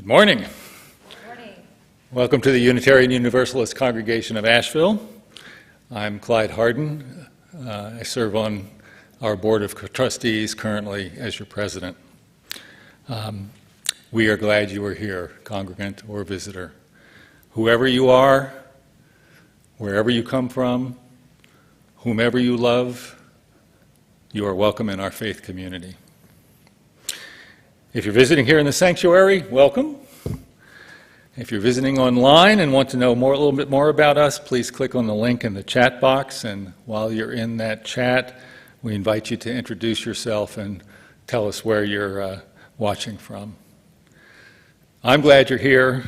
Good morning. Good morning. Welcome to the Unitarian Universalist Congregation of Asheville. I'm Clyde Harden. I serve on our Board of Trustees currently as your president. We are glad you are here, congregant or visitor. Whoever you are, wherever you come from, whomever you love, you are welcome in our faith community. If you're visiting here in the sanctuary, welcome. If you're visiting online and want to know a little bit more about us, please click on the link in the chat box, and while you're in that chat, we invite you to introduce yourself and tell us where you're watching from. I'm glad you're here.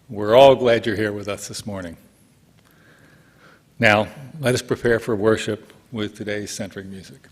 We're all glad you're here with us this morning. Now, let us prepare for worship with today's centering music.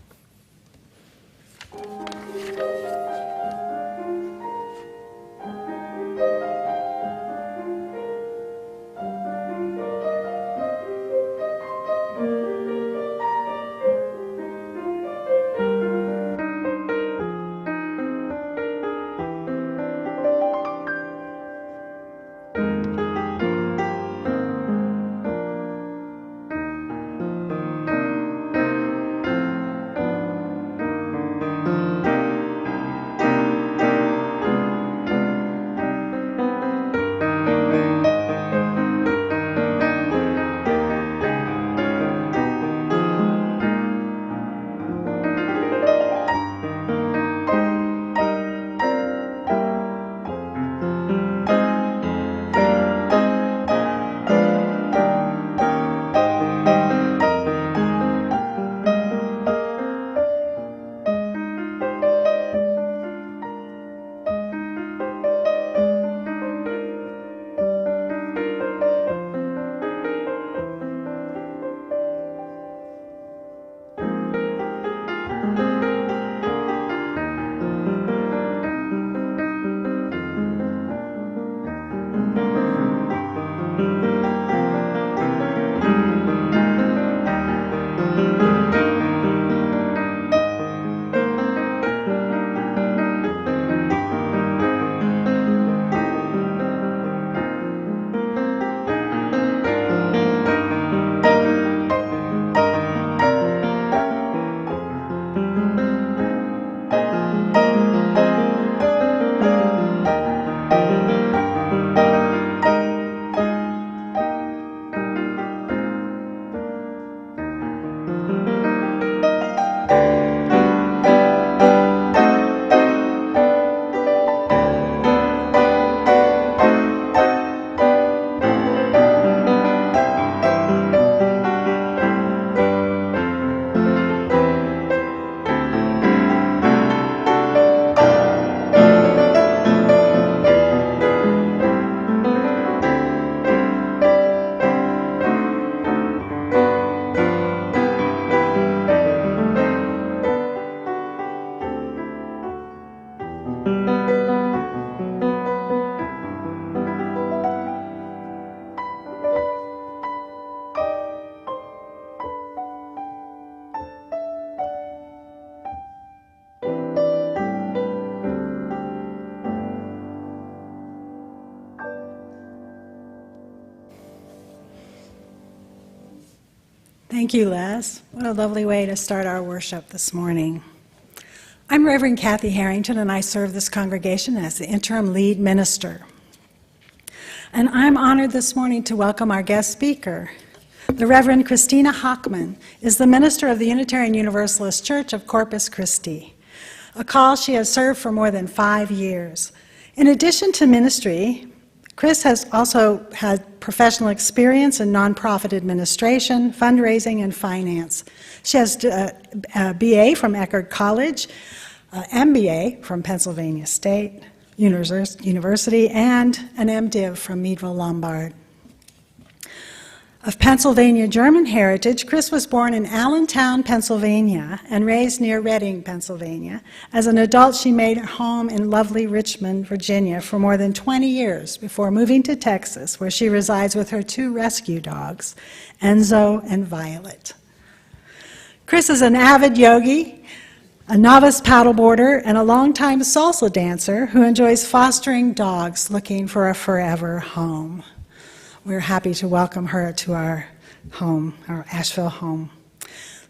Thank you, Les. What a lovely way to start our worship this morning. I'm Reverend Kathy Harrington, and I serve this congregation as the interim lead minister. And I'm honored this morning to welcome our guest speaker. The Reverend Christina Hockman is the minister of the Unitarian Universalist Church of Corpus Christi, a call she has served for more than 5 years. In addition to ministry, Chris has also had professional experience in nonprofit administration, fundraising, and finance. She has a BA from Eckerd College, MBA from Pennsylvania State University, and an MDiv from Meadville Lombard. Of Pennsylvania German heritage, Chris was born in Allentown, Pennsylvania, and raised near Reading, Pennsylvania. As an adult, she made her home in lovely Richmond, Virginia, for more than 20 years before moving to Texas, where she resides with her 2 rescue dogs, Enzo and Violet. Chris is an avid yogi a novice paddleboarder, and a longtime salsa dancer who enjoys fostering dogs looking for a forever home. We're happy to welcome her to our home, our Asheville home.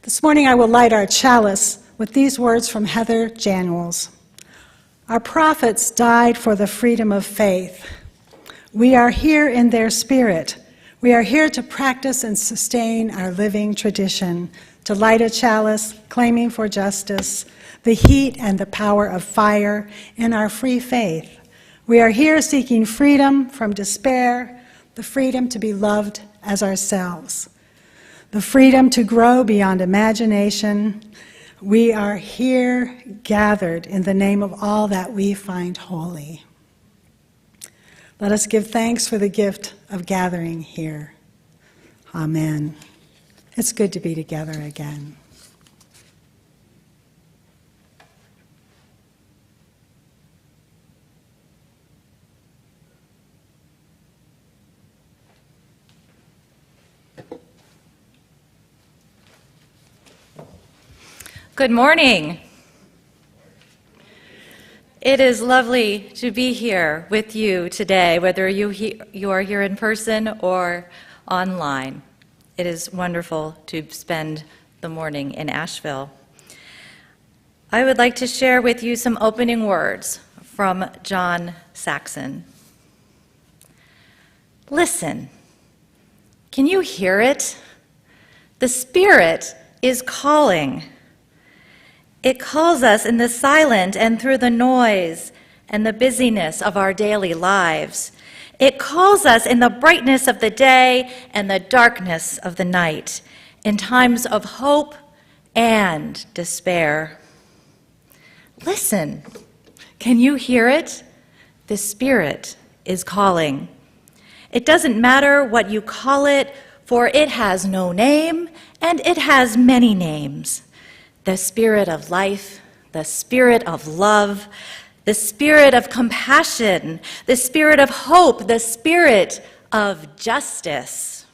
This morning I will light our chalice with these words from Heather Januels. Our prophets died for the freedom of faith. We are here in their spirit. We are here to practice and sustain our living tradition, to light a chalice, claiming for justice, the heat and the power of fire in our free faith. We are here seeking freedom from despair, the freedom to be loved as ourselves, the freedom to grow beyond imagination. We are here gathered in the name of all that we find holy. Let us give thanks for the gift of gathering here. Amen. It's good to be together again. Good morning. It is lovely to be here with you today, whether you are here in person or online. It is wonderful to spend the morning in Asheville. I would like to share with you some opening words from John Saxon. Listen, can you hear it? The Spirit is calling. It calls us in the silent and through the noise and the busyness of our daily lives. It calls us in the brightness of the day and the darkness of the night, in times of hope and despair. Listen, can you hear it? The Spirit is calling. It doesn't matter what you call it, for it has no name and it has many names. The Spirit of life, the Spirit of love, the Spirit of compassion, the Spirit of hope, the Spirit of justice.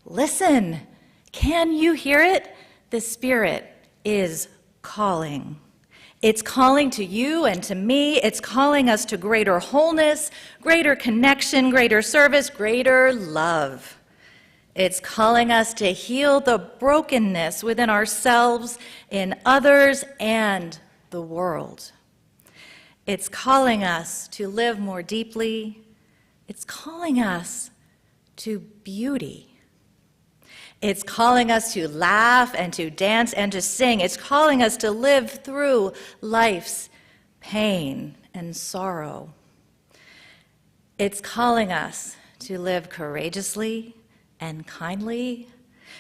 Listen, can you hear it? The Spirit is calling. It's calling to you and to me. It's calling us to greater wholeness, greater connection, greater service, greater love. It's calling us to heal the brokenness within ourselves, in others, and the world. It's calling us to live more deeply. It's calling us to beauty. It's calling us to laugh and to dance and to sing. It's calling us to live through life's pain and sorrow. It's calling us to live courageously and kindly,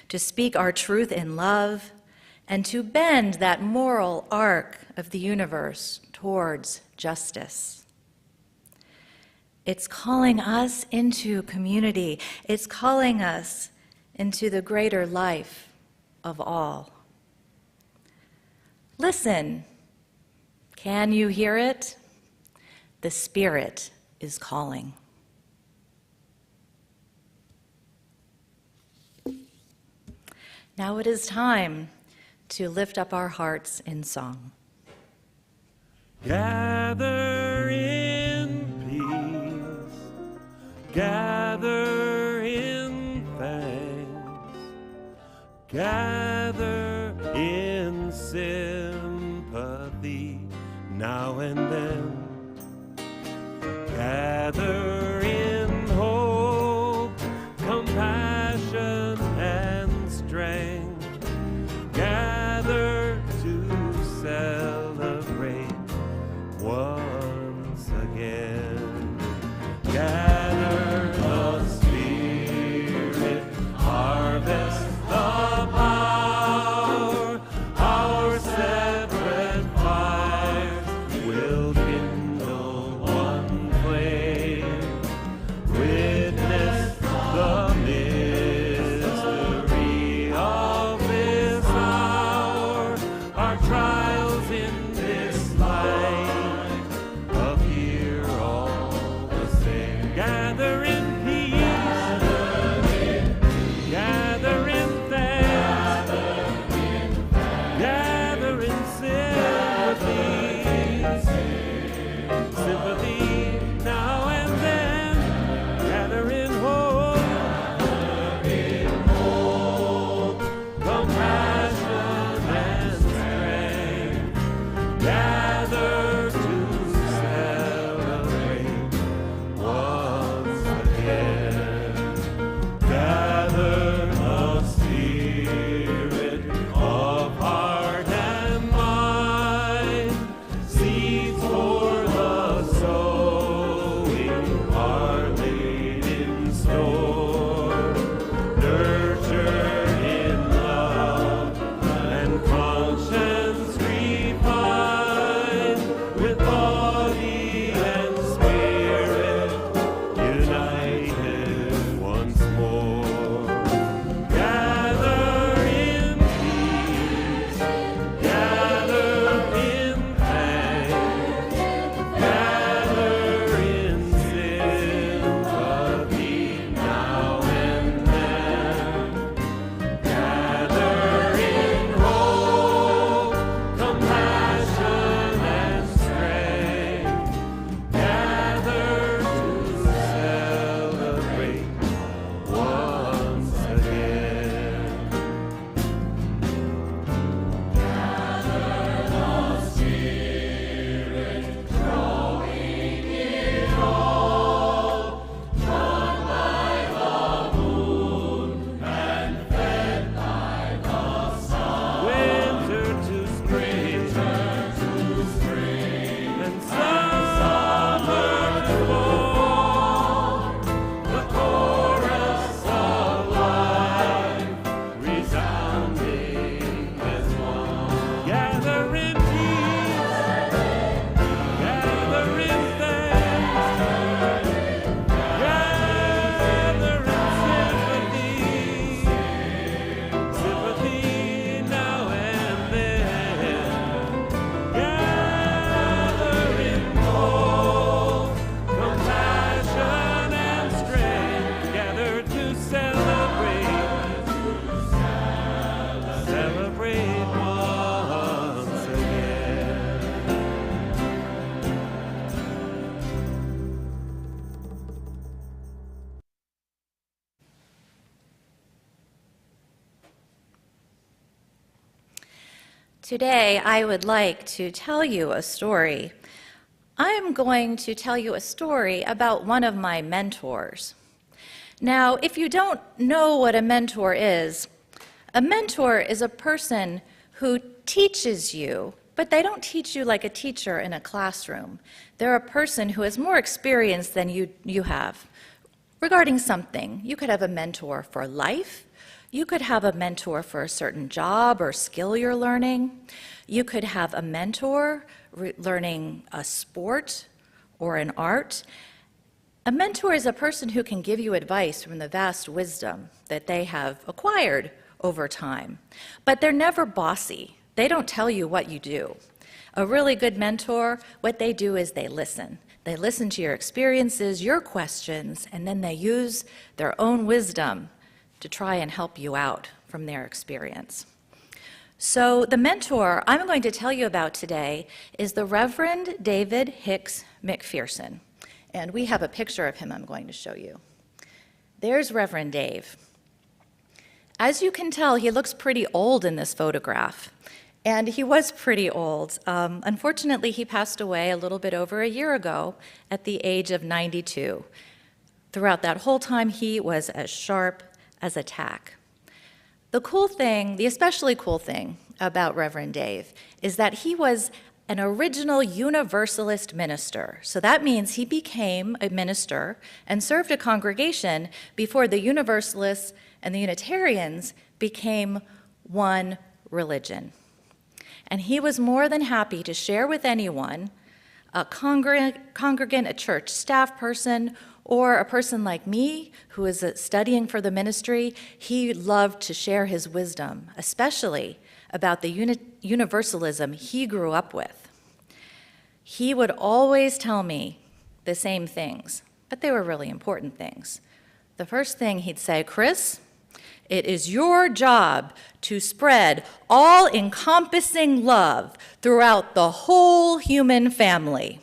to speak our truth in love, and to bend that moral arc of the universe towards justice. It's calling us into community. It's calling us into the greater life of all. Listen, can you hear it? The Spirit is calling. Now it is time to lift up our hearts in song. Gather in peace, gather in thanks, gather in sympathy now and then, gather in hope, compassion, and strength, gather to celebrate once again. Gather the Spirit, harvest the power, our separate fires will kindle one flame. are laid in store, nurtured in love and conscience refined, with body and spirit united once more. Gather in peace, gather in thanks, gather in sympathy now and then, gather in hope, compassion and strength, gather to celebrate once again. Winter to spring, and summer to fall, the chorus of life resounding as one. Gather in peace, gather in thanks, gather in sympathy now and then, gather in hope, compassion and strength, gather to celebrate once again. Today, I would like to tell you a story. I'm going to tell you a story about one of my mentors. Now, if you don't know what a mentor is a person who teaches you, but they don't teach you like a teacher in a classroom. They're a person who has more experience than you have regarding something. You could have a mentor for life. You could have a mentor for a certain job or skill you're learning. You could have a mentor learning a sport or an art. A mentor is a person who can give you advice from the vast wisdom that they have acquired over time. But they're never bossy. They don't tell you what you do. A really good mentor, what they do is they listen. They listen to your experiences, your questions, and then they use their own wisdom to try and help you out from their experience. So the mentor I'm going to tell you about today is the Reverend David Hicks McPherson. And we have a picture of him I'm going to show you. There's Reverend Dave. As you can tell, he looks pretty old in this photograph. And he was pretty old. Unfortunately, he passed away a little bit over a year ago at the age of 92. Throughout that whole time, he was as sharp as a tack. The especially cool thing about Reverend Dave is that he was an original Universalist minister. So that means he became a minister and served a congregation before the Universalists and the Unitarians became one religion. And he was more than happy to share with anyone, a congregant, a church staff person, or a person like me who is studying for the ministry. He loved to share his wisdom, especially about the universalism he grew up with. He would always tell me the same things, but they were really important things. The first thing he'd say, Chris, it is your job to spread all-encompassing love throughout the whole human family.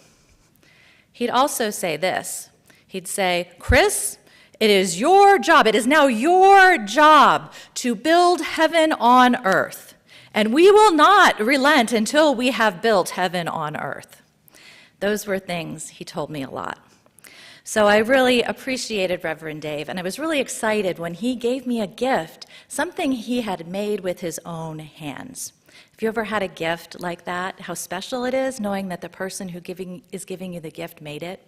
He'd also say this. He'd say, Chris, it is your job, it is now your job to build heaven on earth, and we will not relent until we have built heaven on earth. Those were things he told me a lot. So I really appreciated Reverend Dave, and I was really excited when he gave me a gift, something he had made with his own hands. Have you ever had a gift like that? How special it is knowing that the person who is giving you the gift made it?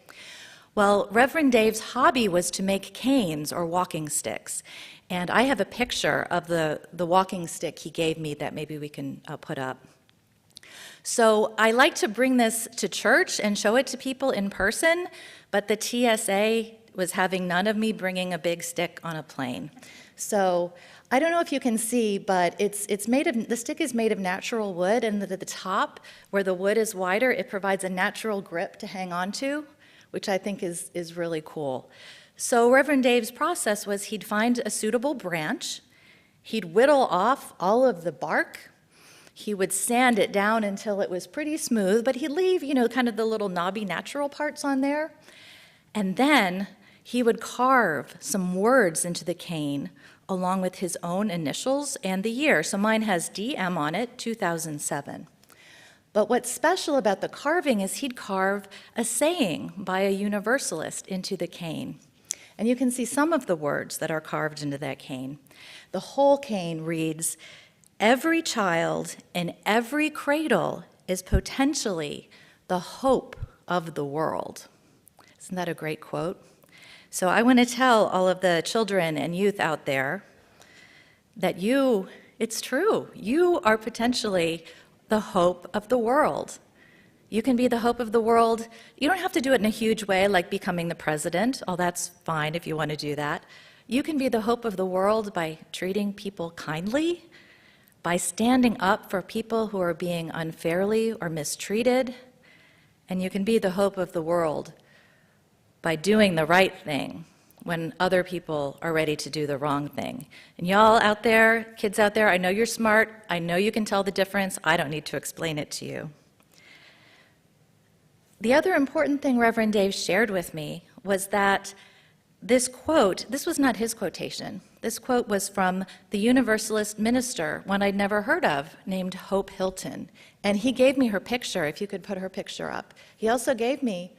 Well, Reverend Dave's hobby was to make canes or walking sticks. And I have a picture of the walking stick he gave me that maybe we can put up. So I like to bring this to church and show it to people in person, but the TSA was having none of me bringing a big stick on a plane. So I don't know if you can see, but the stick is made of natural wood, and at the top, where the wood is wider, it provides a natural grip to hang on to, which I think is really cool. So Reverend Dave's process was he'd find a suitable branch, he'd whittle off all of the bark, he would sand it down until it was pretty smooth, but he'd leave, kind of the little knobby natural parts on there. And then he would carve some words into the cane along with his own initials and the year. So mine has DM on it, 2007. But what's special about the carving is he'd carve a saying by a Universalist into the cane. And you can see some of the words that are carved into that cane. The whole cane reads, "Every child in every cradle is potentially the hope of the world." Isn't that a great quote? So I want to tell all of the children and youth out there that it's true, you are potentially the hope of the world. You can be the hope of the world. You don't have to do it in a huge way like becoming the president. Oh, that's fine if you want to do that. You can be the hope of the world by treating people kindly, by standing up for people who are being unfairly or mistreated, and you can be the hope of the world by doing the right thing when other people are ready to do the wrong thing. And y'all out there, kids out there, I know you're smart. I know you can tell the difference. I don't need to explain it to you. The other important thing Reverend Dave shared with me was that this quote, this was not his quotation. This quote was from the Universalist minister, one I'd never heard of, named Hope Hilton. And he gave me her picture, if you could put her picture up. He also gave me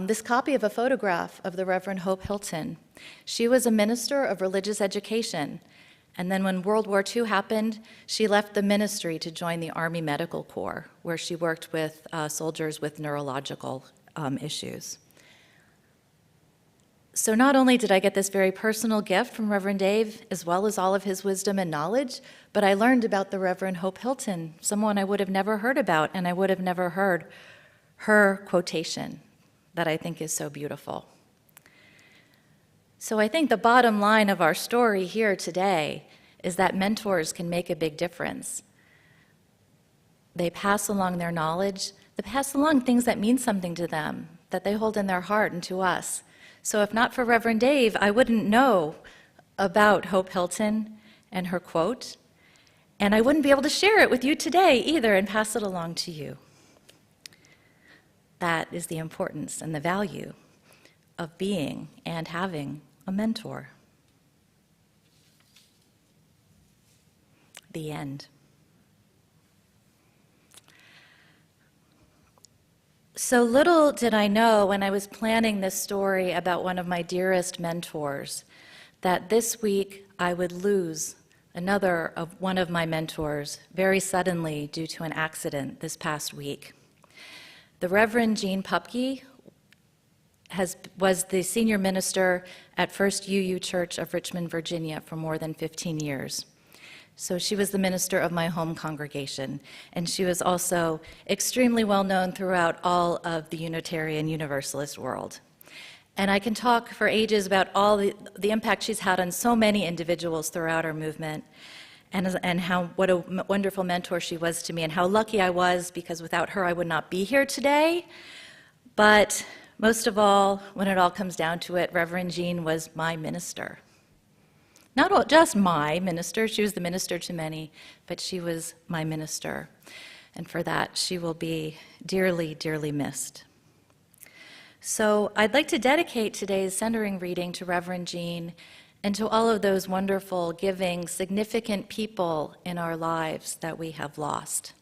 this copy of a photograph of the Reverend Hope Hilton. She was a minister of religious education. And then when World War II happened, she left the ministry to join the Army Medical Corps, where she worked with soldiers with neurological issues. So not only did I get this very personal gift from Reverend Dave, as well as all of his wisdom and knowledge, but I learned about the Reverend Hope Hilton, someone I would have never heard about, and I would have never heard her quotation that I think is so beautiful. So I think the bottom line of our story here today is that mentors can make a big difference. They pass along their knowledge, they pass along things that mean something to them, that they hold in their heart and to us. So if not for Reverend Dave, I wouldn't know about Hope Hilton and her quote, and I wouldn't be able to share it with you today either and pass it along to you. That is the importance and the value of being and having a mentor. The end. So little did I know when I was planning this story about one of my dearest mentors that this week I would lose one of my mentors very suddenly due to an accident this past week. The Reverend Jean Pupke was the senior minister at First UU Church of Richmond, Virginia for more than 15 years. So she was the minister of my home congregation, and she was also extremely well known throughout all of the Unitarian Universalist world. And I can talk for ages about all the impact she's had on so many individuals throughout our movement, and what a wonderful mentor she was to me, and how lucky I was, because without her I would not be here today. But most of all, when it all comes down to it, Reverend Jean was my minister. Not just my minister, she was the minister to many, but she was my minister. And for that, she will be dearly, dearly missed. So I'd like to dedicate today's centering reading to Reverend Jean and to all of those wonderful, giving, significant people in our lives that we have lost.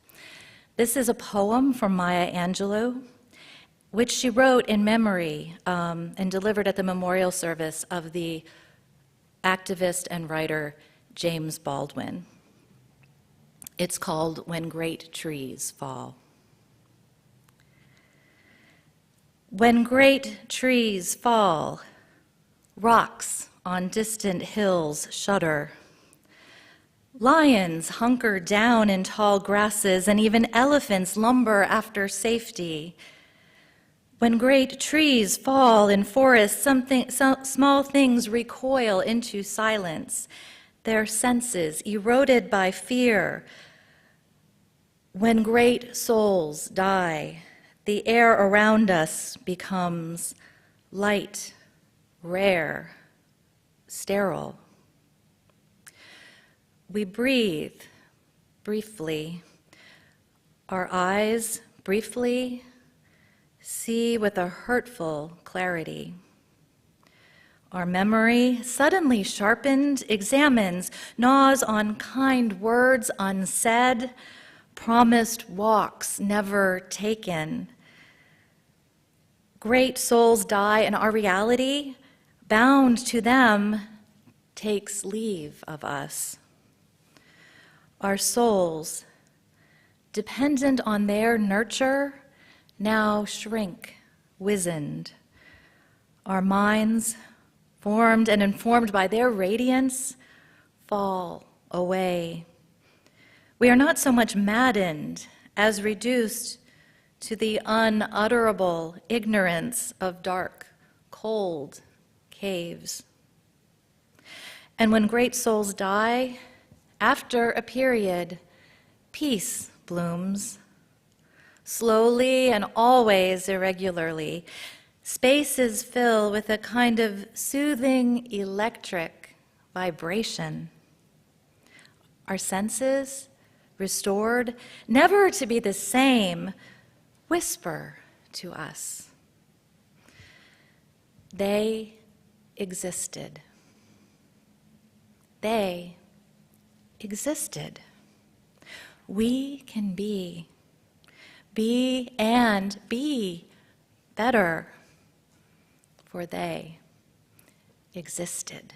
This is a poem from Maya Angelou, which she wrote in memory and delivered at the memorial service of the activist and writer James Baldwin. It's called When Great Trees Fall. When great trees fall, rocks on distant hills shudder. Lions hunker down in tall grasses, and even elephants lumber after safety. When great trees fall in forests, small things recoil into silence, their senses eroded by fear. When great souls die, the air around us becomes light, rare, sterile. We breathe briefly. Our eyes briefly see with a hurtful clarity. Our memory, suddenly sharpened, examines, gnaws on kind words unsaid, promised walks never taken. Great souls die, and our reality, bound to them, takes leave of us. Our souls, dependent on their nurture, now shrink, wizened. Our minds, formed and informed by their radiance, fall away. We are not so much maddened as reduced to the unutterable ignorance of dark, cold caves. And when great souls die, after a period, peace blooms. Slowly and always irregularly, spaces fill with a kind of soothing electric vibration. Our senses, restored, never to be the same, whisper to us. They existed. They existed. We can be and be better, for they existed.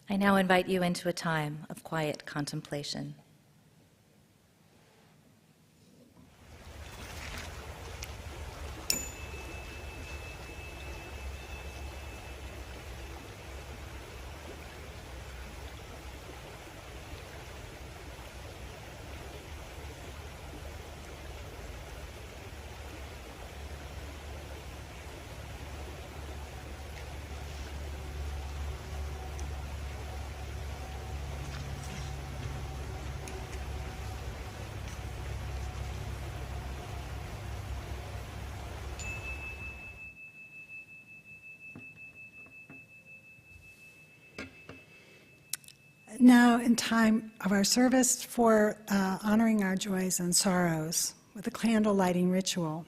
I now invite you into a time of quiet contemplation. Now, in time of our service for honoring our joys and sorrows with a candle lighting ritual.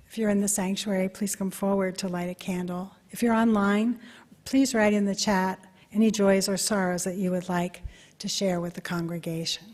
If you're in the sanctuary, please come forward to light a candle. If you're online, please write in the chat any joys or sorrows that you would like to share with the congregation.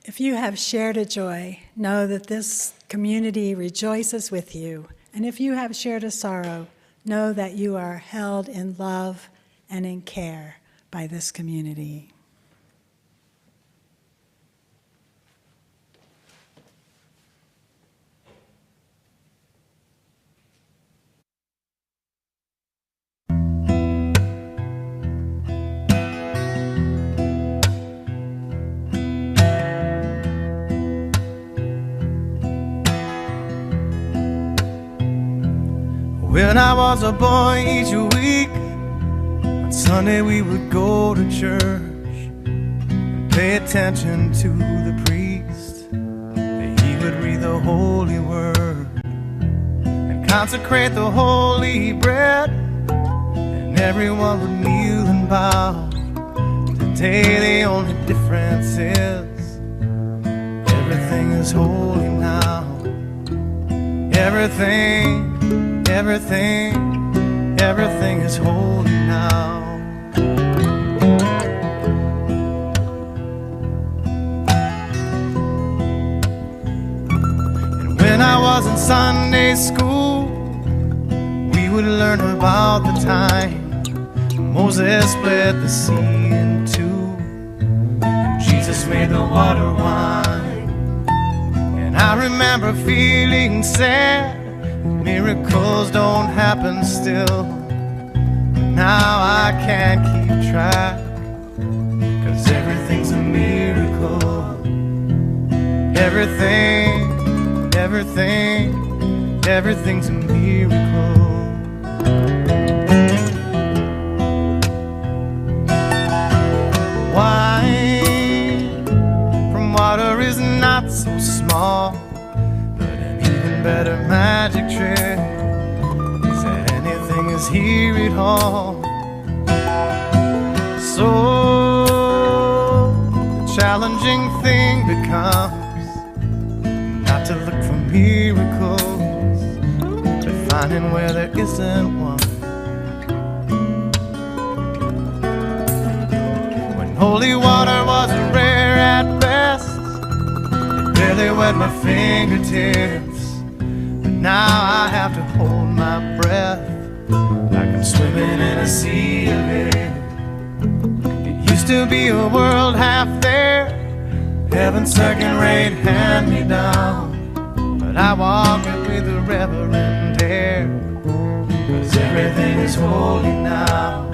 If you have shared a joy, know that this community rejoices with you. And if you have shared a sorrow, know that you are held in love and in care by this community. When I was a boy, each week on Sunday we would go to church and pay attention to the priest. He would read the holy word and consecrate the holy bread, and everyone would kneel and bow. Today the only difference is everything is holy now. Everything is holy now. And when I was in Sunday school, we would learn about the time Moses split the sea in two, and Jesus made the water wine. And I remember feeling sad, miracles don't happen still. But now I can't keep track, 'cause everything's a miracle. Everything's a miracle. Wine from water is not so small, better magic trick is that anything is here at all. So the challenging thing becomes not to look for miracles, but finding where there isn't one. When holy water was rare at best, it barely wet my fingertips. Now I have to hold my breath like I'm swimming in a sea of it. It used to be a world half there, heaven's second-rate hand-me-down, but I walk it with a reverent air, 'cause everything is holy now.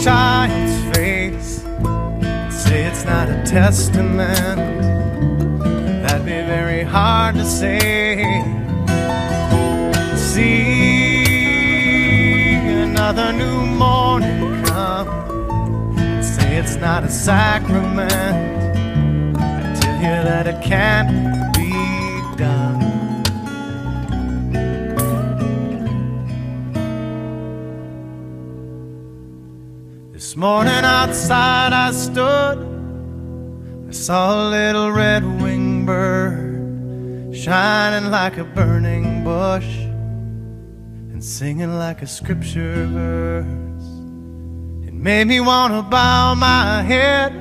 Child's face, say it's not a testament, that'd be very hard to say. See another new morning come, say it's not a sacrament, I tell you that it can't be done. This morning outside I stood, I saw a little red-winged bird shining like a burning bush and singing like a scripture verse. It made me want to bow my head.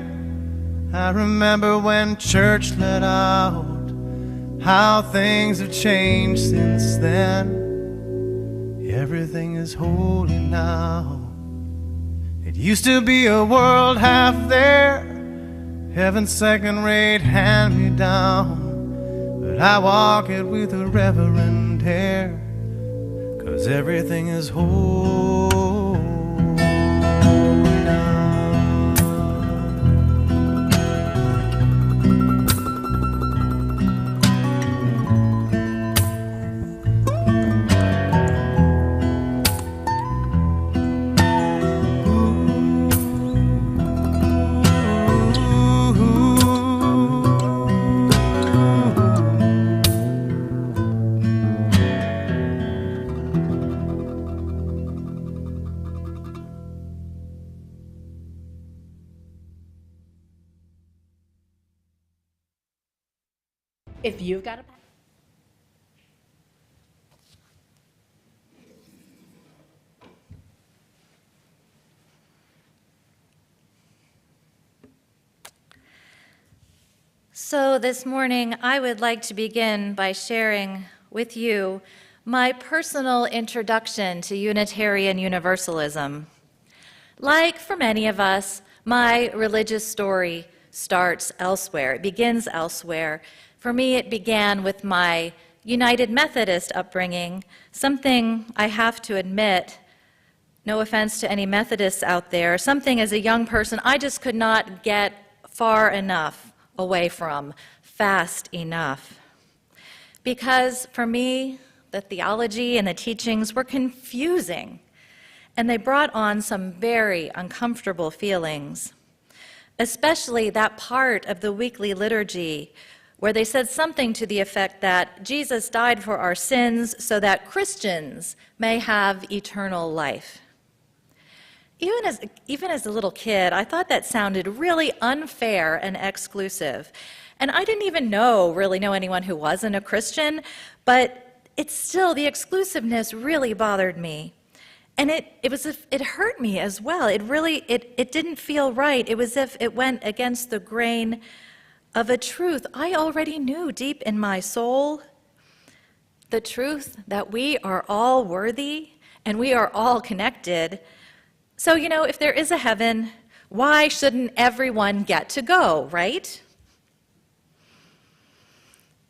I remember when church let out, how things have changed since then. Everything is holy now. It used to be a world half there, heaven's second-rate hand-me-down, but I walk it with a reverent air, 'cause everything is holy now. If you've got a So this morning, I would like to begin by sharing with you my personal introduction to Unitarian Universalism. Like for many of us, my religious story starts elsewhere. It begins elsewhere. For me, it began with my United Methodist upbringing, something I have to admit, no offense to any Methodists out there, something as a young person I just could not get far enough away from, fast enough. Because for me, the theology and the teachings were confusing, and they brought on some very uncomfortable feelings, especially that part of the weekly liturgy where they said something to the effect that Jesus died for our sins so that Christians may have eternal life. Even as a little kid, I thought that sounded really unfair and exclusive. And I didn't even really know anyone who wasn't a Christian, but the exclusiveness really bothered me. And it hurt me as well. It didn't feel right. It was as if it went against the grain of a truth I already knew deep in my soul. The truth that we are all worthy and we are all connected. So, if there is a heaven, why shouldn't everyone get to go, right?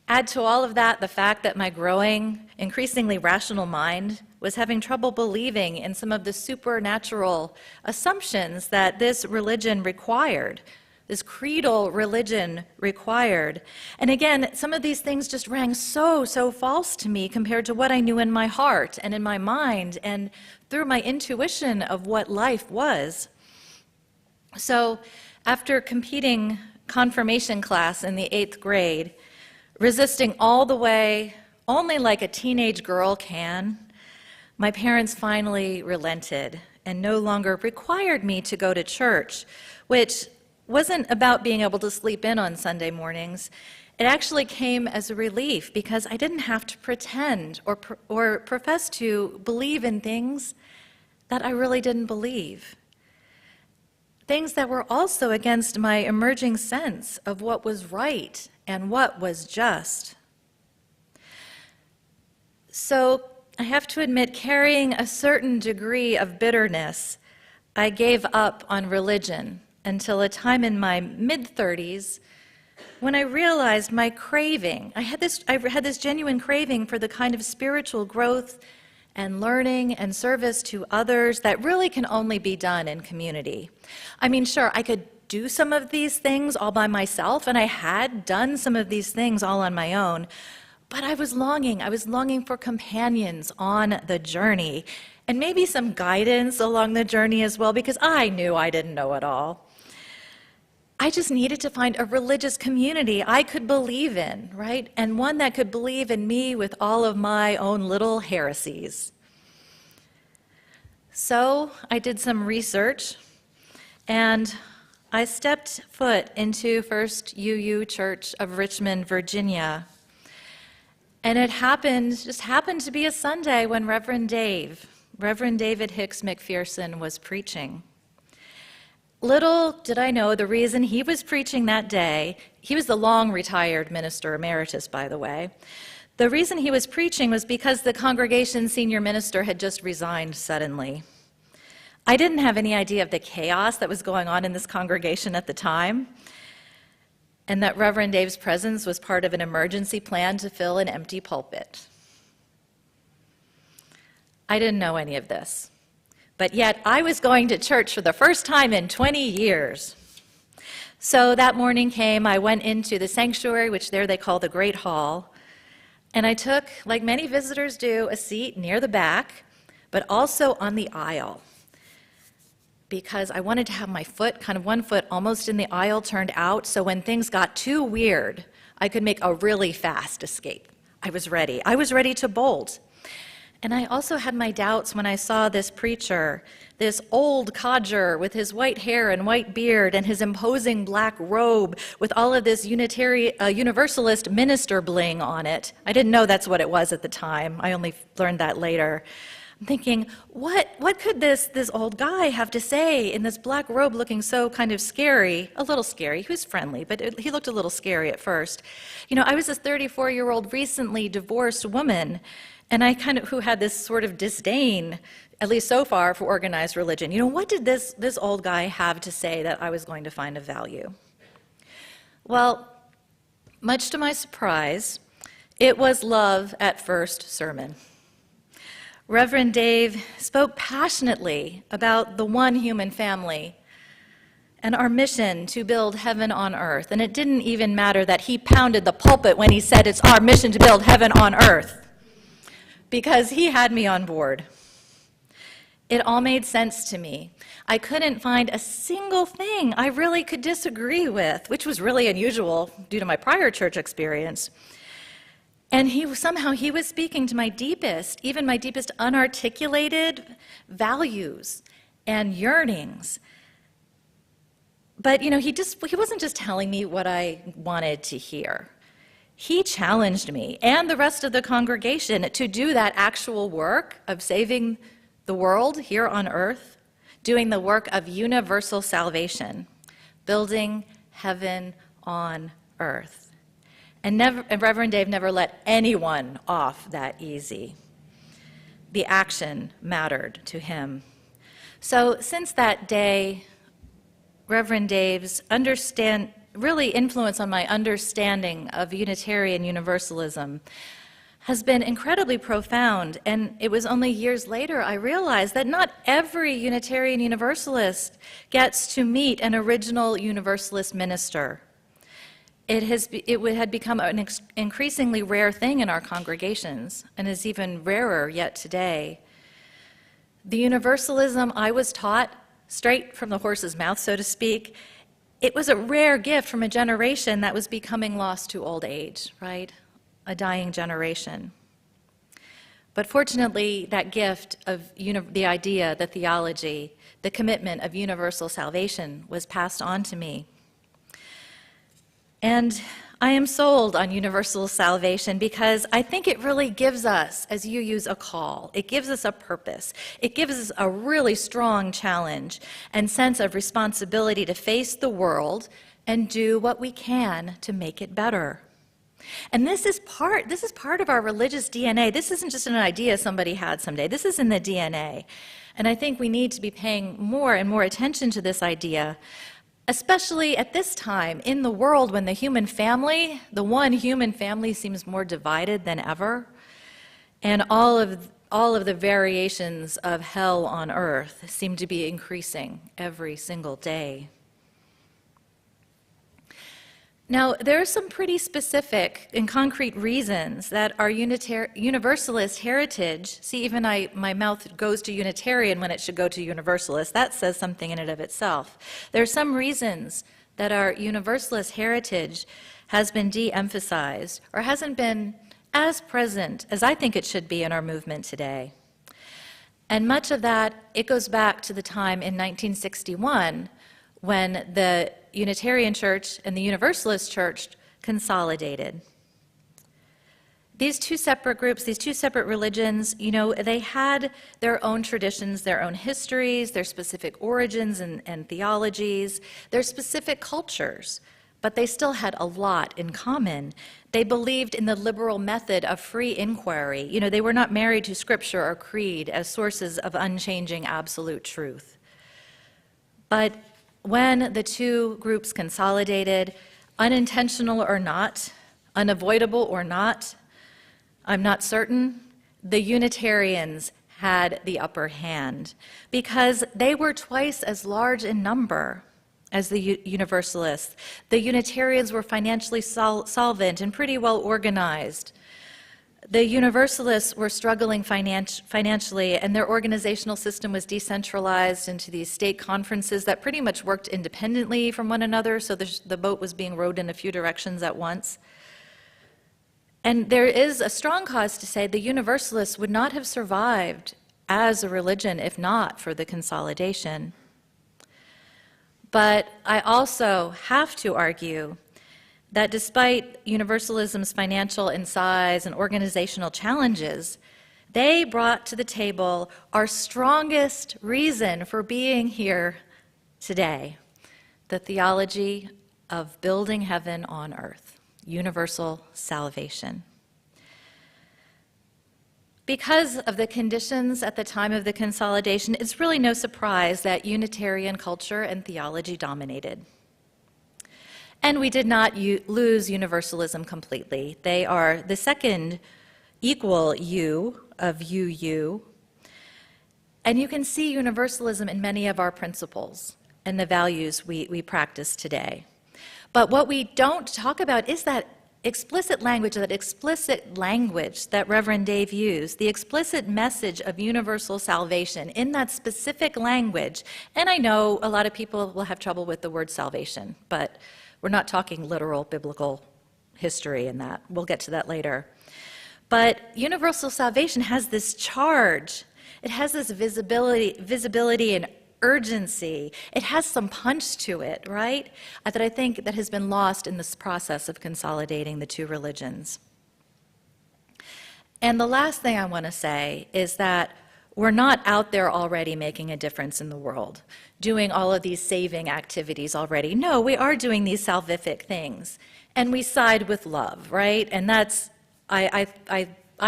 Add to all of that the fact that my growing, increasingly rational mind was having trouble believing in some of the supernatural assumptions that this religion required, this creedal religion required. And again, some of these things just rang so false to me compared to what I knew in my heart and in my mind and through my intuition of what life was. So after competing confirmation class in the 8th grade, resisting all the way, only like a teenage girl can, my parents finally relented and no longer required me to go to church, which wasn't about being able to sleep in on Sunday mornings. It actually came as a relief because I didn't have to pretend or profess to believe in things that I really didn't believe. Things that were also against my emerging sense of what was right and what was just. So I have to admit, carrying a certain degree of bitterness, I gave up on religion until a time in my mid-30s when I realized my craving. I had this genuine craving for the kind of spiritual growth and learning and service to others that really can only be done in community. I mean, sure, I could do some of these things all by myself, and I had done some of these things all on my own, but I was longing for companions on the journey, and maybe some guidance along the journey as well, because I knew I didn't know it all. I just needed to find a religious community I could believe in, right? And one that could believe in me with all of my own little heresies. So I did some research, and I stepped foot into First UU Church of Richmond, Virginia. And it just happened to be a Sunday when Reverend David Hicks McPherson was preaching. Little did I know the reason he was preaching that day. He was the long retired minister emeritus, by the way. The reason he was preaching was because the congregation's senior minister had just resigned suddenly. I didn't have any idea of the chaos that was going on in this congregation at the time, and that Reverend Dave's presence was part of an emergency plan to fill an empty pulpit. I didn't know any of this. But yet I was going to church for the first time in 20 years. So that morning came, I went into the sanctuary, which there they call the Great Hall, and I took, like many visitors do, a seat near the back, but also on the aisle, because I wanted to have my foot, kind of one foot almost in the aisle turned out, so when things got too weird, I could make a really fast escape. I was ready to bolt. And I also had my doubts when I saw this preacher, this old codger with his white hair and white beard and his imposing black robe with all of this universalist minister bling on it. I didn't know that's what it was at the time. I only learned that later. I'm thinking, what could this old guy have to say in this black robe looking so kind of scary, a little scary. He was friendly, but he looked a little scary at first. You know, I was this 34-year-old recently divorced woman, and who had this sort of disdain, at least so far, for organized religion. You know, what did this old guy have to say that I was going to find of value? Well, much to my surprise, it was love at first sermon. Reverend Dave spoke passionately about the one human family and our mission to build heaven on earth. And it didn't even matter that he pounded the pulpit when he said it's our mission to build heaven on earth, because he had me on board. It all made sense to me. I couldn't find a single thing I really could disagree with, which was really unusual due to my prior church experience. And he was speaking to my deepest, even my deepest unarticulated values and yearnings. But, you know, he wasn't just telling me what I wanted to hear. He challenged me and the rest of the congregation to do that actual work of saving the world here on earth, doing the work of universal salvation, building heaven on earth. And Reverend Dave never let anyone off that easy. The action mattered to him. So since that day, Reverend Dave's really influence on my understanding of Unitarian Universalism has been incredibly profound. And it was only years later I realized that not every Unitarian Universalist gets to meet an original Universalist minister. It had become an increasingly rare thing in our congregations, and is even rarer yet today. The Universalism I was taught, straight from the horse's mouth, so to speak, it was a rare gift from a generation that was becoming lost to old age, right? A dying generation. But fortunately, that gift of the idea, the theology, the commitment of universal salvation was passed on to me. And I am sold on universal salvation because I think it really gives us, as you use, a call. It gives us a purpose. It gives us a really strong challenge and sense of responsibility to face the world and do what we can to make it better. And this is part of our religious DNA. This isn't just an idea somebody had someday. This is in the DNA. And I think we need to be paying more and more attention to this idea, especially at this time in the world when the one human family seems more divided than ever, and all of the variations of hell on earth seem to be increasing every single day. Now, there are some pretty specific and concrete reasons that our Universalist heritage, see, even my mouth goes to Unitarian when it should go to Universalist. That says something in and of itself. There are some reasons that our Universalist heritage has been de-emphasized or hasn't been as present as I think it should be in our movement today. And much of that, it goes back to the time in 1961 when the Unitarian Church and the Universalist Church consolidated. These two separate groups, these two separate religions, you know, they had their own traditions, their own histories, their specific origins and theologies, their specific cultures, but they still had a lot in common. They believed in the liberal method of free inquiry. You know, they were not married to Scripture or creed as sources of unchanging absolute truth. But when the two groups consolidated, unintentional or not, unavoidable or not, I'm not certain, the Unitarians had the upper hand because they were twice as large in number as the Universalists. The Unitarians were financially solvent and pretty well organized. The Universalists were struggling financially, and their organizational system was decentralized into these state conferences that pretty much worked independently from one another, so the boat was being rowed in a few directions at once. And there is a strong cause to say the Universalists would not have survived as a religion if not for the consolidation. But I also have to argue that despite Universalism's financial and size and organizational challenges, they brought to the table our strongest reason for being here today, the theology of building heaven on earth, universal salvation. Because of the conditions at the time of the consolidation, it's really no surprise that Unitarian culture and theology dominated. And we did not lose Universalism completely. They are the second equal U of UU. And you can see Universalism in many of our principles and the values we practice today. But what we don't talk about is that explicit language that Reverend Dave used, the explicit message of universal salvation in that specific language. And I know a lot of people will have trouble with the word salvation, but we're not talking literal biblical history in that. We'll get to that later. But universal salvation has this charge. It has this visibility and urgency. It has some punch to it, right? That I think that has been lost in this process of consolidating the two religions. And the last thing I want to say is that we're not out there already making a difference in the world, doing all of these saving activities already. No, we are doing these salvific things, and we side with love, right? And that's, I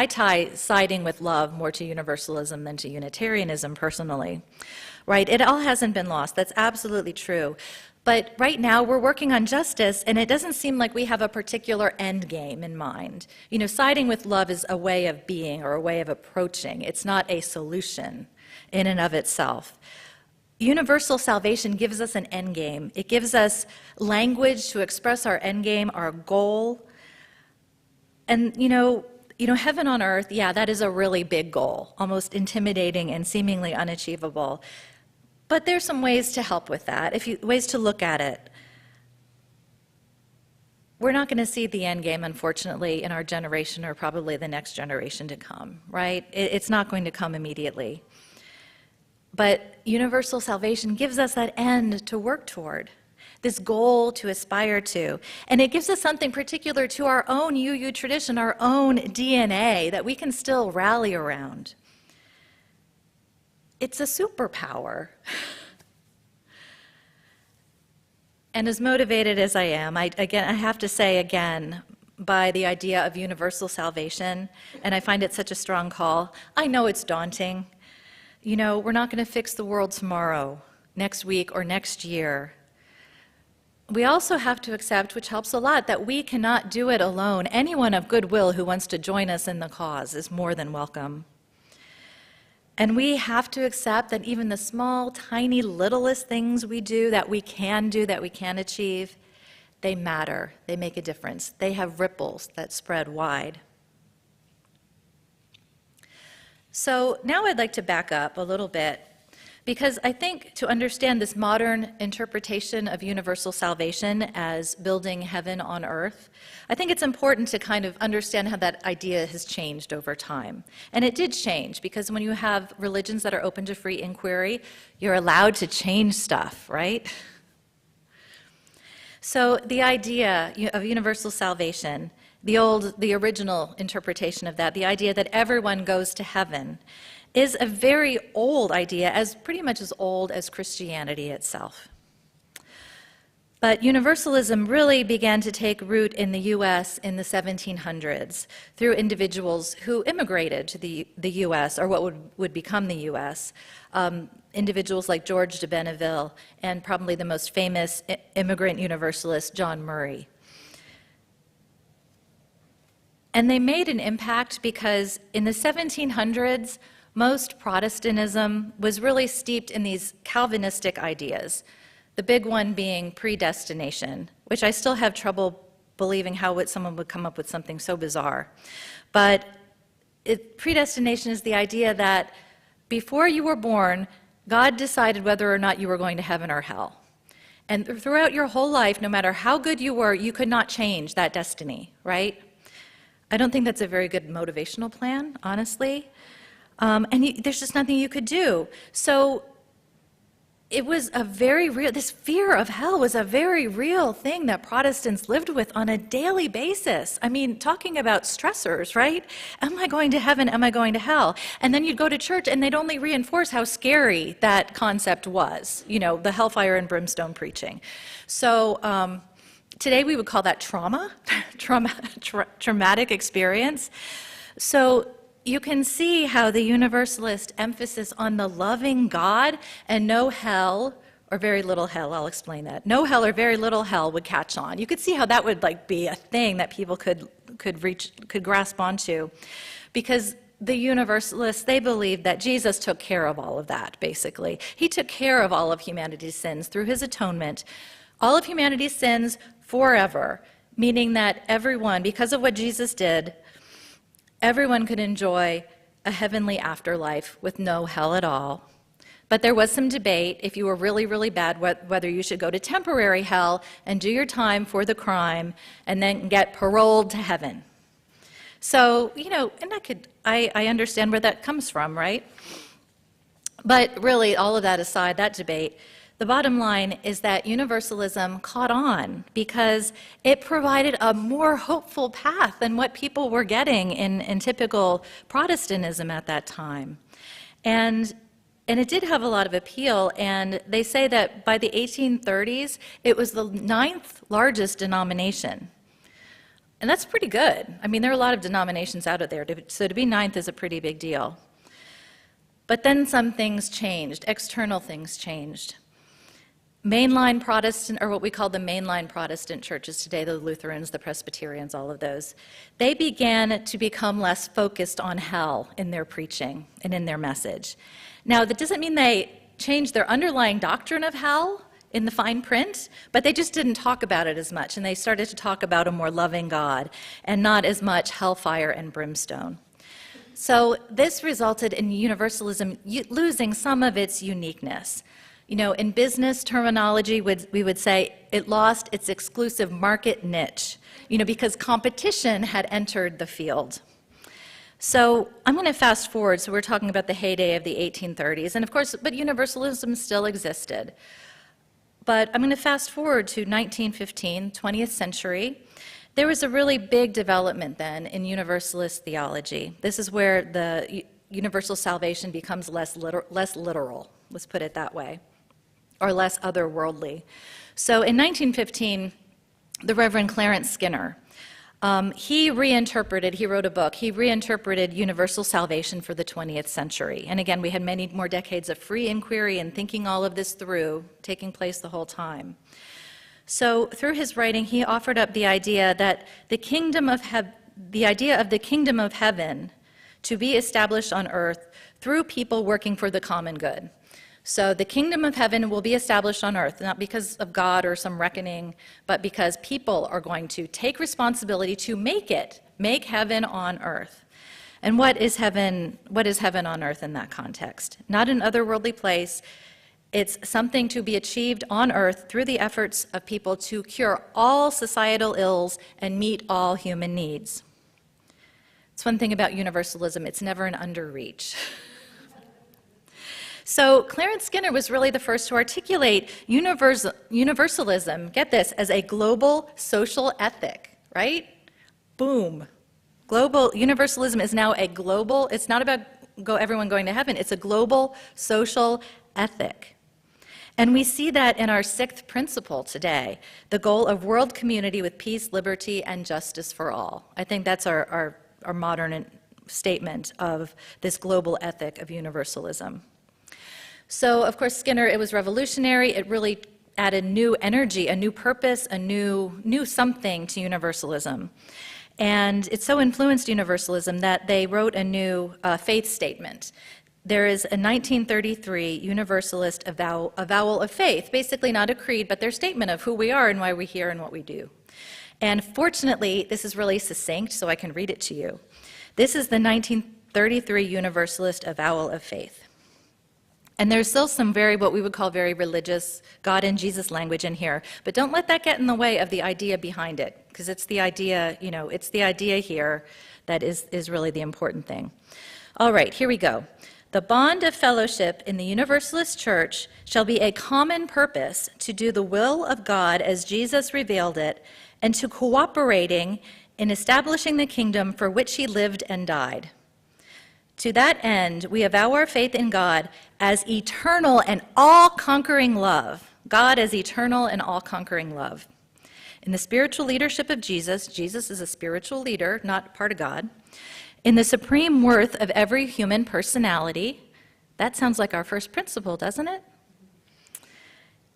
tie siding with love more to Universalism than to Unitarianism personally, right? It all hasn't been lost. That's absolutely true. But right now we're working on justice, and it doesn't seem like we have a particular end game in mind. You know, siding with love is a way of being or a way of approaching. It's not a solution in and of itself. Universal salvation gives us an end game. It gives us language to express our end game, our goal. And you know, heaven on earth, yeah, that is a really big goal, almost intimidating and seemingly unachievable. But there's some ways to help with that, ways to look at it. We're not going to see the end game, unfortunately, in our generation or probably the next generation to come, right? It's not going to come immediately. But universal salvation gives us that end to work toward, this goal to aspire to. And it gives us something particular to our own UU tradition, our own DNA that we can still rally around. It's a superpower. And as motivated as I am, I have to say again, by the idea of universal salvation, and I find it such a strong call. I know it's daunting. You know, we're not going to fix the world tomorrow, next week, or next year. We also have to accept, which helps a lot, that we cannot do it alone. Anyone of goodwill who wants to join us in the cause is more than welcome. And we have to accept that even the small, tiny, littlest things we do, that we can achieve, they matter. They make a difference. They have ripples that spread wide. So now I'd like to back up a little bit, because I think to understand this modern interpretation of universal salvation as building heaven on earth, I think it's important to kind of understand how that idea has changed over time. And it did change, because when you have religions that are open to free inquiry, you're allowed to change stuff, right? So the idea of universal salvation, the original interpretation of that, the idea that everyone goes to heaven, is a very old idea, as pretty much as old as Christianity itself. But universalism really began to take root in the U.S. in the 1700s through individuals who immigrated to the U.S., or what would become the U.S., individuals like George de Benneville and probably the most famous immigrant universalist, John Murray. And they made an impact because in the 1700s, most Protestantism was really steeped in these Calvinistic ideas, the big one being predestination, which I still have trouble believing how someone would come up with something so bizarre. But predestination is the idea that before you were born, God decided whether or not you were going to heaven or hell. And throughout your whole life, no matter how good you were, you could not change that destiny, right? I don't think that's a very good motivational plan, honestly. There's just nothing you could do. So it was a very real, this fear of hell was a very real thing that Protestants lived with on a daily basis. I mean, talking about stressors, right? Am I going to heaven? Am I going to hell? And then you'd go to church and they'd only reinforce how scary that concept was, the hellfire and brimstone preaching. So today we would call that traumatic experience. So you can see how the Universalist emphasis on the loving God and no hell, or very little hell, I'll explain that. No hell or very little hell would catch on. You could see how that would be a thing that people could grasp onto. Because the Universalists, they believed that Jesus took care of all of that, basically. He took care of all of humanity's sins through his atonement. All of humanity's sins forever, meaning that everyone, because of what Jesus did, everyone could enjoy a heavenly afterlife with no hell at all. But there was some debate, if you were really, really bad, whether you should go to temporary hell and do your time for the crime and then get paroled to heaven. So, and I understand where that comes from, right? But really, all of that aside, that debate, the bottom line is that Universalism caught on because it provided a more hopeful path than what people were getting in typical Protestantism at that time. And it did have a lot of appeal, and they say that by the 1830s, it was the 9th largest denomination. And that's pretty good. I mean, there are a lot of denominations out there, so to be 9th is a pretty big deal. But then some things changed, external things changed. Mainline Protestant, or what we call the mainline Protestant churches today, the Lutherans, the Presbyterians, all of those, they began to become less focused on hell in their preaching and in their message. Now, that doesn't mean they changed their underlying doctrine of hell in the fine print, but they just didn't talk about it as much, and they started to talk about a more loving God and not as much hellfire and brimstone. So this resulted in Universalism losing some of its uniqueness. In business terminology, we would say it lost its exclusive market niche, because competition had entered the field. So I'm going to fast forward. So we're talking about the heyday of the 1830s. And of course, but Universalism still existed. But I'm going to fast forward to 1915, 20th century. There was a really big development then in Universalist theology. This is where the universal salvation becomes less literal, let's put it that way, or less otherworldly. So in 1915, the Reverend Clarence Skinner, he wrote a book, he reinterpreted universal salvation for the 20th century. And again, we had many more decades of free inquiry and thinking all of this through, taking place the whole time. So through his writing, he offered up the idea that the idea of the kingdom of heaven to be established on earth through people working for the common good. So the kingdom of heaven will be established on earth, not because of God or some reckoning, but because people are going to take responsibility to make heaven on earth. And what is heaven on earth in that context? Not an otherworldly place. It's something to be achieved on earth through the efforts of people to cure all societal ills and meet all human needs. It's one thing about universalism, it's never an underreach. So Clarence Skinner was really the first to articulate universalism, get this, as a global social ethic, right? Boom. Global universalism is now a global, it's not about everyone going to heaven, it's a global social ethic. And we see that in our 6th principle today, the goal of world community with peace, liberty, and justice for all. I think that's our modern statement of this global ethic of universalism. So, of course, Skinner, it was revolutionary. It really added new energy, a new purpose, a new something to universalism. And it so influenced universalism that they wrote a new faith statement. There is a 1933 Universalist avowal of faith, basically not a creed, but their statement of who we are and why we're here and what we do. And fortunately, this is really succinct, so I can read it to you. This is the 1933 Universalist avowal of faith. And there's still some what we would call very religious God and Jesus language in here. But don't let that get in the way of the idea behind it, because it's the idea, it's the idea here that is really the important thing. All right, here we go. The bond of fellowship in the Universalist Church shall be a common purpose to do the will of God as Jesus revealed it, and to cooperating in establishing the kingdom for which he lived and died. To that end, we avow our faith in God as eternal and all-conquering love. God as eternal and all-conquering love. In the spiritual leadership of Jesus, Jesus is a spiritual leader, not part of God. In the supreme worth of every human personality, that sounds like our first principle, doesn't it?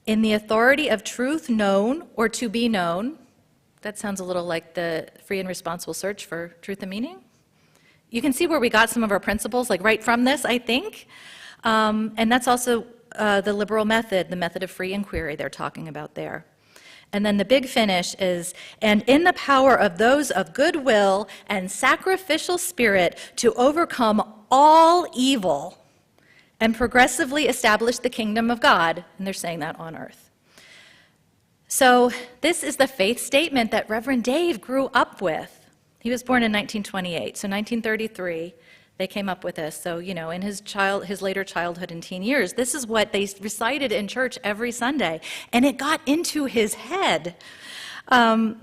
In the authority of truth known or to be known, that sounds a little like the free and responsible search for truth and meaning. You can see where we got some of our principles, like right from this, I think. And that's also the liberal method, the method of free inquiry they're talking about there. And then the big finish is, and in the power of those of goodwill and sacrificial spirit to overcome all evil and progressively establish the kingdom of God. And they're saying that on earth. So this is the faith statement that Reverend Dave grew up with. He was born in 1928, so 1933, they came up with this. So, in his later childhood and teen years, this is what they recited in church every Sunday, and it got into his head. The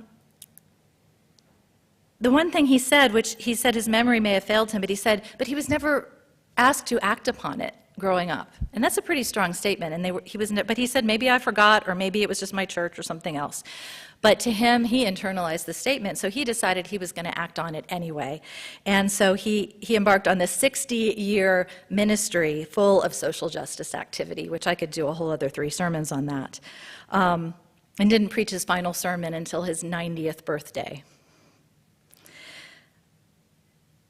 one thing he said, which he said his memory may have failed him, but he was never asked to act upon it growing up. And that's a pretty strong statement. And but he said, maybe I forgot, or maybe it was just my church or something else. But to him, he internalized the statement, so he decided he was going to act on it anyway. And so he embarked on this 60-year ministry full of social justice activity, which I could do a whole other 3 sermons on that, and didn't preach his final sermon until his 90th birthday.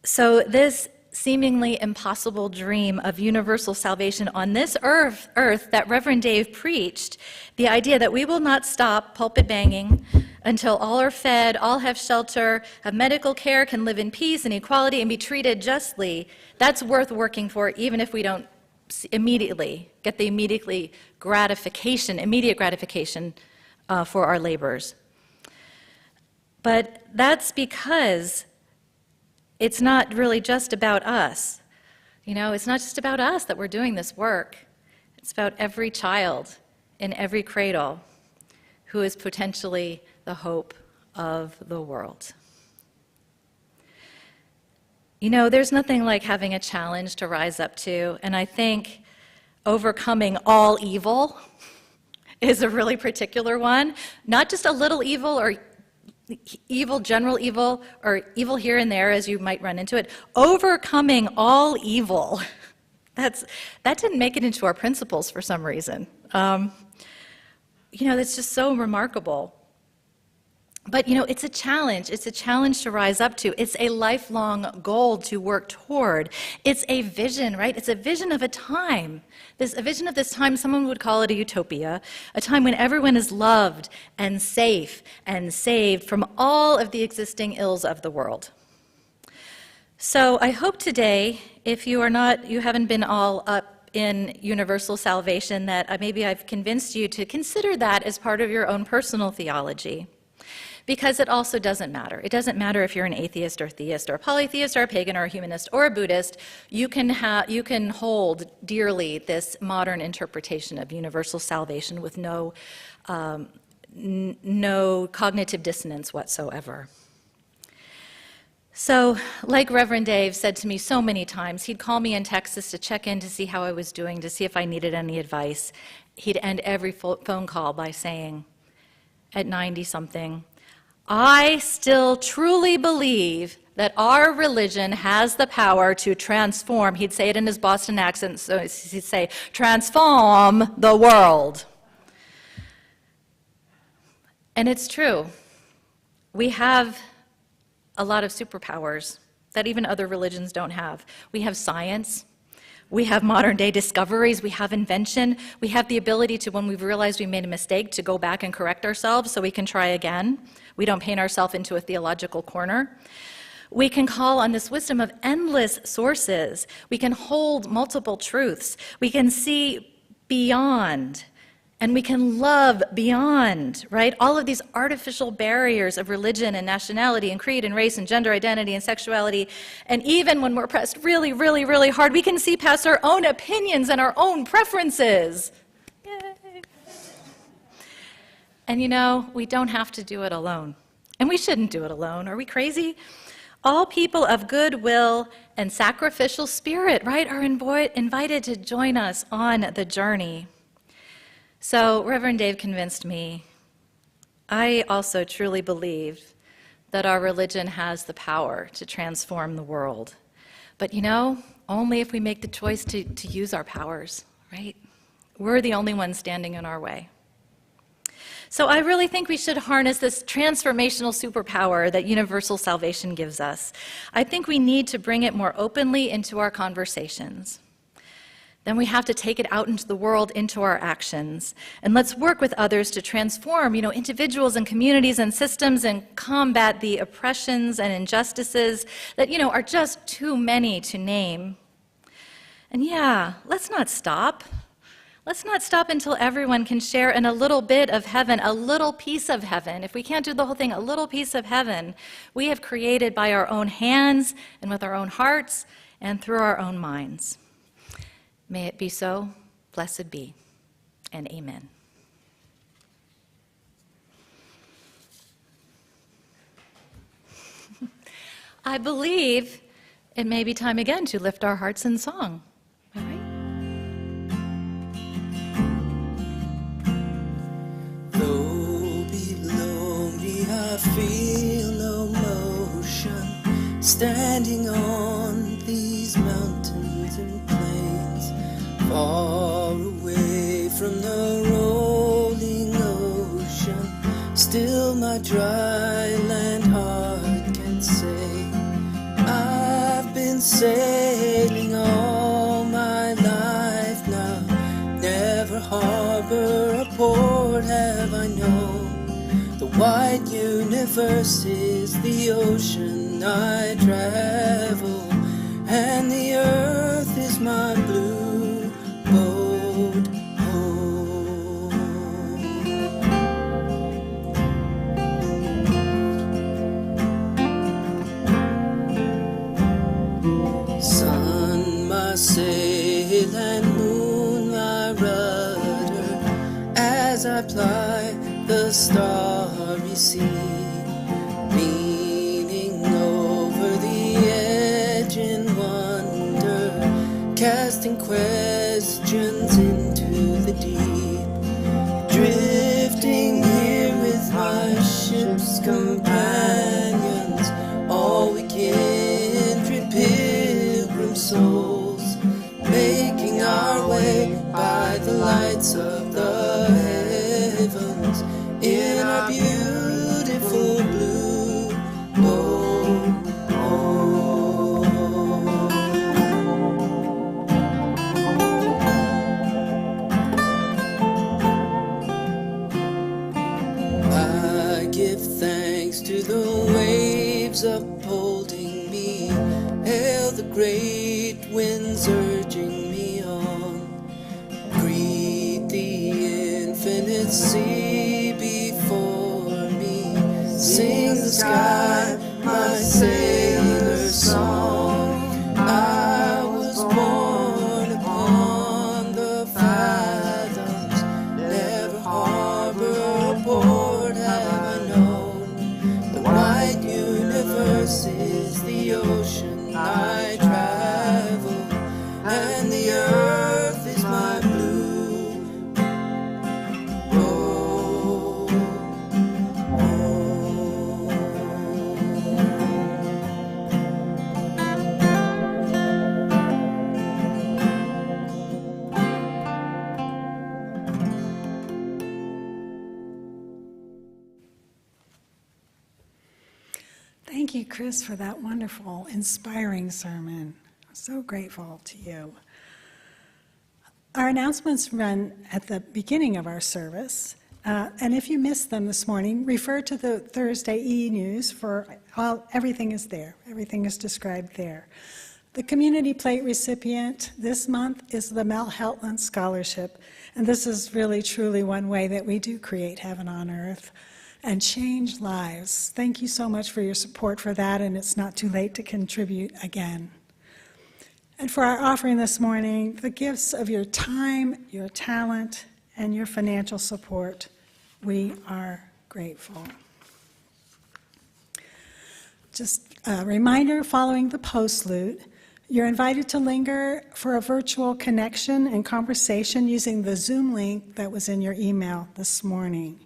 So this seemingly impossible dream of universal salvation on this earth that Reverend Dave preached, the idea that we will not stop pulpit banging until all are fed, all have shelter, have medical care, can live in peace and equality, and be treated justly, that's worth working for, even if we don't immediately get the immediate gratification for our labors. But that's because it's not really just about us. It's not just about us that we're doing this work. It's about every child in every cradle who is potentially the hope of the world. There's nothing like having a challenge to rise up to, and I think overcoming all evil is a really particular one. Not just a little evil or evil, general evil, or evil here and there as you might run into it. Overcoming all evil. That didn't make it into our principles for some reason. That's just so remarkable. But, it's a challenge. It's a challenge to rise up to. It's a lifelong goal to work toward. It's a vision, right? It's a vision of a time. A vision of this time, someone would call it a utopia, a time when everyone is loved and safe and saved from all of the existing ills of the world. So I hope today, if you haven't been all up in universal salvation, that maybe I've convinced you to consider that as part of your own personal theology. Because it also doesn't matter. It doesn't matter if you're an atheist or theist or a polytheist or a pagan or a humanist or a Buddhist. You can hold dearly this modern interpretation of universal salvation with no cognitive dissonance whatsoever. So, like Reverend Dave said to me so many times, he'd call me in Texas to check in to see how I was doing, to see if I needed any advice. He'd end every phone call by saying, at 90-something, I still truly believe that our religion has the power to transform, he'd say it in his Boston accent, so he'd say, transform the world. And it's true. We have a lot of superpowers that even other religions don't have. We have science. We have modern day discoveries, we have invention, we have the ability to, when we've realized we made a mistake, to go back and correct ourselves so we can try again. We don't paint ourselves into a theological corner. We can call on this wisdom of endless sources. We can hold multiple truths. We can see beyond, and we can love beyond, right? All of these artificial barriers of religion and nationality and creed and race and gender identity and sexuality. And even when we're pressed really, really, really hard, we can see past our own opinions and our own preferences. Yay. And you know, we don't have to do it alone. And we shouldn't do it alone. Are we crazy? All people of goodwill and sacrificial spirit, right, are invited to join us on the journey. So Reverend Dave convinced me. I also truly believe that our religion has the power to transform the world. But you know, only if we make the choice to use our powers, right? We're the only ones standing in our way. So I really think we should harness this transformational superpower that universal salvation gives us. I think we need to bring it more openly into our conversations. Then we have to take it out into the world, into our actions. And let's work with others to transform, individuals and communities and systems and combat the oppressions and injustices that, are just too many to name. And yeah, let's not stop. Let's not stop until everyone can share in a little bit of heaven, a little piece of heaven. If we can't do the whole thing, a little piece of heaven we have created by our own hands and with our own hearts and through our own minds. May it be so, blessed be, and amen. I believe it may be time again to lift our hearts in song. All right? Though below me I feel no motion, standing on these mountains and plains, far away from the rolling ocean, still my dry land heart can say, I've been sailing all my life now, never harbor a port have I known. The wide universe is the ocean I travel, and the earth is my blue boat home. Sun, my sail, and moon, my rudder, as I ply the starry sea, leaning over the edge in wonder, casting questions into the deep, drifting here with my ship's companions, all we kindred pilgrim souls, making our way by the lights of the heavens in our beautiful blue boat home. I give thanks to the waves upholding me, hail the great winds urging me on, greet the infinite sea before me, sing the sky my sailor's song. I was born upon the fathoms, never harbor a port have I known. The wide universe is the ocean I travel, and the earth is my blue boat home. Thank you, Chris, for that wonderful, inspiring sermon. I'm so grateful to you. Our announcements run at the beginning of our service, And if you missed them this morning, refer to the Thursday e-news for everything is there. Everything is described there. The Community Plate recipient this month is the Mel Heltland Scholarship. And this is really, truly one way that we do create heaven on earth and change lives. Thank you so much for your support for that, and it's not too late to contribute again. And for our offering this morning, the gifts of your time, your talent, and your financial support, we are grateful. Just a reminder, following the postlude, you're invited to linger for a virtual connection and conversation using the Zoom link that was in your email this morning.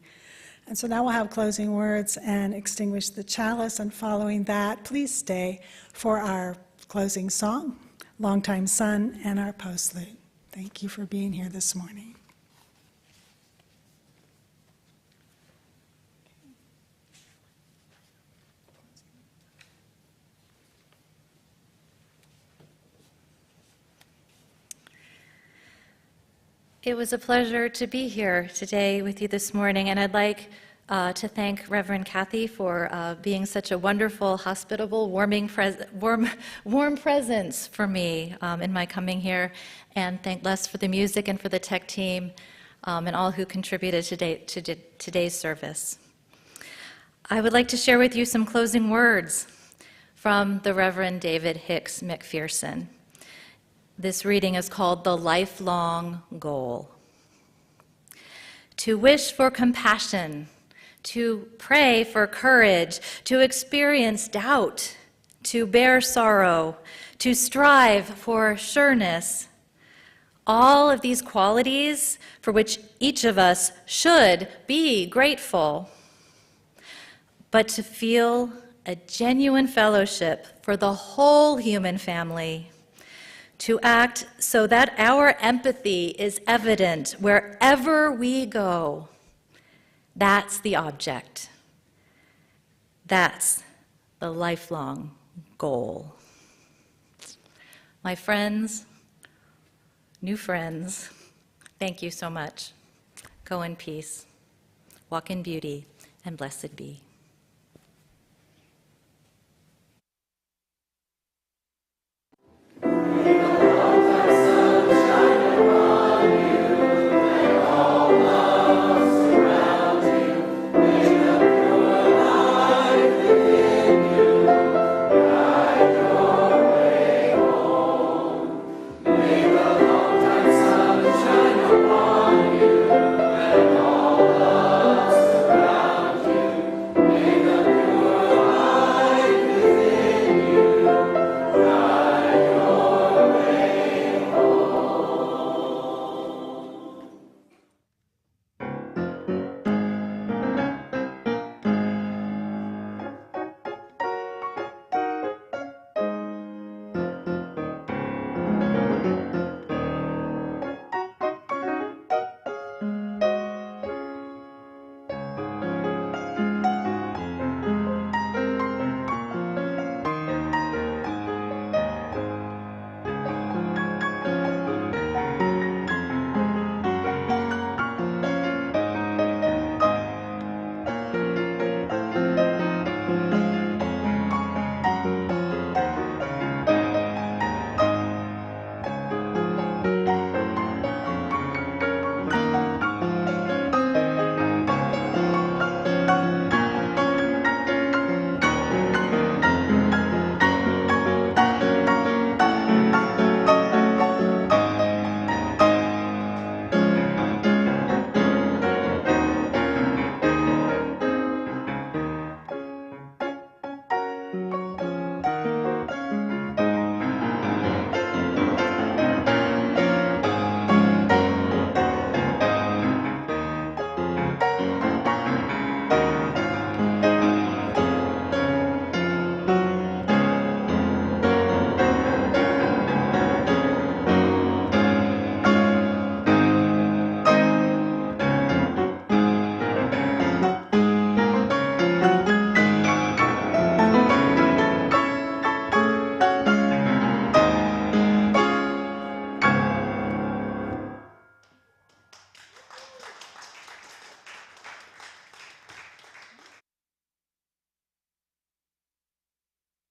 And so now we'll have closing words and extinguish the chalice, and following that, please stay for our closing song, Longtime Son, and our postlude. Thank you for being here this morning. It was a pleasure to be here today with you this morning, and I'd like to thank Reverend Kathy for being such a wonderful, hospitable, warm presence for me in my coming here, and thank Les for the music and for the tech team and all who contributed to today's service. I would like to share with you some closing words from the Reverend David Hicks McPherson. This reading is called The Lifelong Goal. To wish for compassion, to pray for courage, to experience doubt, to bear sorrow, to strive for sureness. All of these qualities for which each of us should be grateful, but to feel a genuine fellowship for the whole human family, to act so that our empathy is evident wherever we go. That's the object. That's the lifelong goal. My friends, new friends, thank you so much. Go in peace, walk in beauty, and blessed be.